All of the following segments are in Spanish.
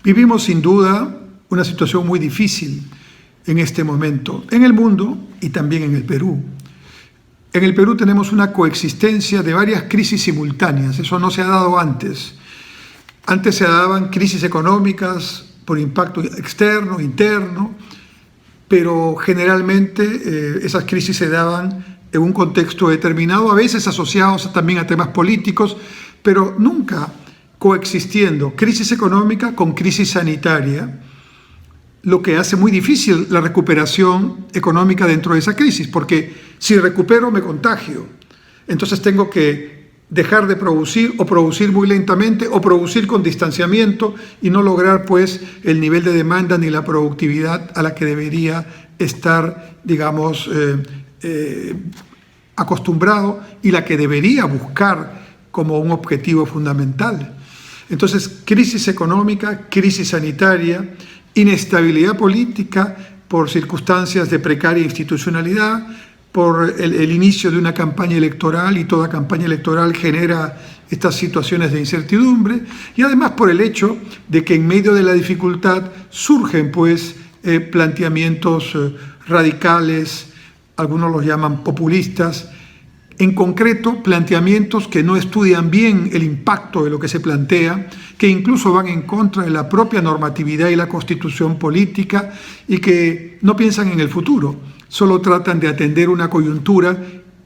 Vivimos sin duda una situación muy difícil en este momento, en el mundo y también en el Perú. En el Perú tenemos una coexistencia de varias crisis simultáneas, eso no se ha dado antes. Antes se daban crisis económicas por impacto externo, interno, pero generalmente esas crisis se daban en un contexto determinado, a veces asociados también a temas políticos, pero nunca coexistiendo crisis económica con crisis sanitaria, lo que hace muy difícil la recuperación económica dentro de esa crisis, porque si recupero me contagio, entonces tengo que dejar de producir o producir muy lentamente o producir con distanciamiento y no lograr pues el nivel de demanda ni la productividad a la que debería estar, digamos, acostumbrado y la que debería buscar como un objetivo fundamental. Entonces, crisis económica, crisis sanitaria, inestabilidad política por circunstancias de precaria institucionalidad, por el inicio de una campaña electoral, y toda campaña electoral genera estas situaciones de incertidumbre, y además por el hecho de que en medio de la dificultad surgen pues planteamientos radicales, algunos los llaman populistas, en concreto planteamientos que no estudian bien el impacto de lo que se plantea, que incluso van en contra de la propia normatividad y la constitución política y que no piensan en el futuro, solo tratan de atender una coyuntura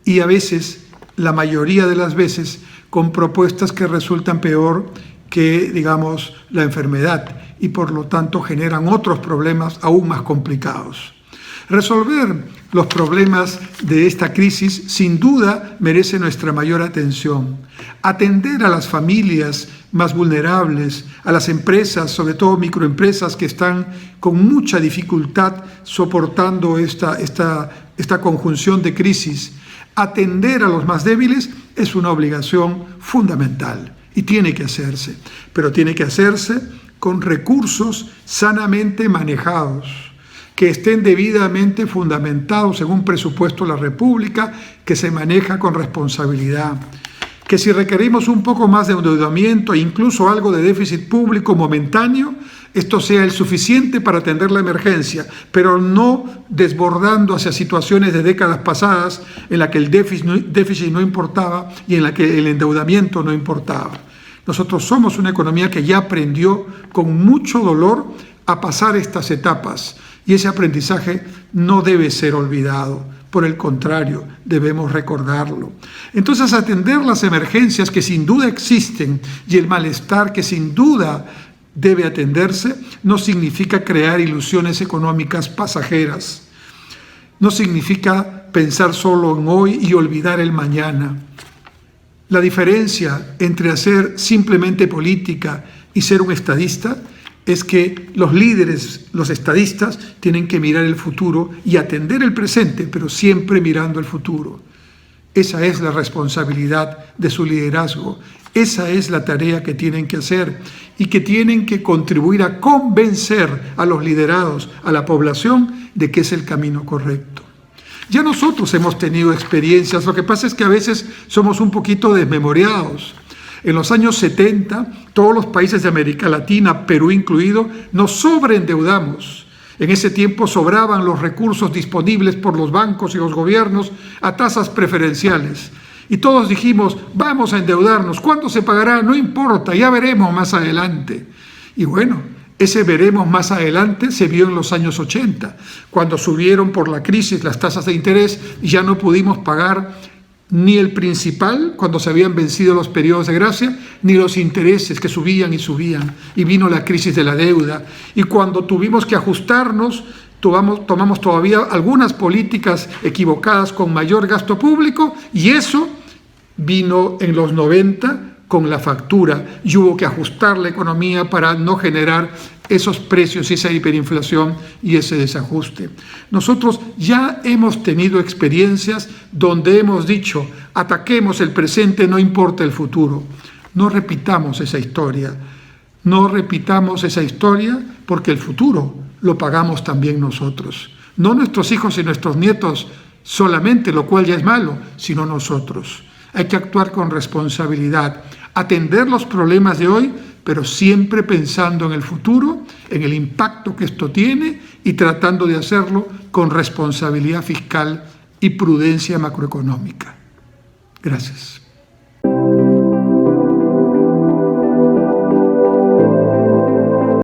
y a veces, la mayoría de las veces, con propuestas que resultan peor que, digamos, la enfermedad y por lo tanto generan otros problemas aún más complicados. Resolver los problemas de esta crisis sin duda merece nuestra mayor atención. Atender a las familias más vulnerables, a las empresas, sobre todo microempresas que están con mucha dificultad soportando esta conjunción de crisis. Atender a los más débiles es una obligación fundamental y tiene que hacerse, pero tiene que hacerse con recursos sanamente manejados, que estén debidamente fundamentados en un presupuesto de la República que se maneja con responsabilidad, que si requerimos un poco más de endeudamiento e incluso algo de déficit público momentáneo, esto sea el suficiente para atender la emergencia, pero no desbordando hacia situaciones de décadas pasadas en las que el déficit no importaba y en la que el endeudamiento no importaba. Nosotros somos una economía que ya aprendió con mucho dolor a pasar estas etapas, y ese aprendizaje no debe ser olvidado, por el contrario, debemos recordarlo. Entonces, atender las emergencias que sin duda existen y el malestar que sin duda debe atenderse, no significa crear ilusiones económicas pasajeras, no significa pensar solo en hoy y olvidar el mañana. La diferencia entre hacer simplemente política y ser un estadista es que los líderes, los estadistas, tienen que mirar el futuro y atender el presente, pero siempre mirando el futuro. Esa es la responsabilidad de su liderazgo, esa es la tarea que tienen que hacer y que tienen que contribuir a convencer a los liderados, a la población, de que es el camino correcto. Ya nosotros hemos tenido experiencias, lo que pasa es que a veces somos un poquito desmemoriados. En los años 70, todos los países de América Latina, Perú incluido, nos sobreendeudamos. En ese tiempo sobraban los recursos disponibles por los bancos y los gobiernos a tasas preferenciales. Y todos dijimos, vamos a endeudarnos. ¿Cuándo se pagará? No importa, ya veremos más adelante. Y bueno, ese veremos más adelante se vio en los años 80, cuando subieron por la crisis las tasas de interés y ya no pudimos pagar ni el principal, cuando se habían vencido los periodos de gracia, ni los intereses que subían, y vino la crisis de la deuda. Y cuando tuvimos que ajustarnos, tomamos todavía algunas políticas equivocadas con mayor gasto público, y eso vino en los 90 con la factura, y hubo que ajustar la economía para no generar esos precios, esa hiperinflación y ese desajuste. Nosotros ya hemos tenido experiencias donde hemos dicho, ataquemos el presente, no importa el futuro. No repitamos esa historia. No repitamos esa historia porque el futuro lo pagamos también nosotros. No nuestros hijos y nuestros nietos solamente, lo cual ya es malo, sino nosotros. Hay que actuar con responsabilidad, atender los problemas de hoy, pero siempre pensando en el futuro, en el impacto que esto tiene y tratando de hacerlo con responsabilidad fiscal y prudencia macroeconómica. Gracias.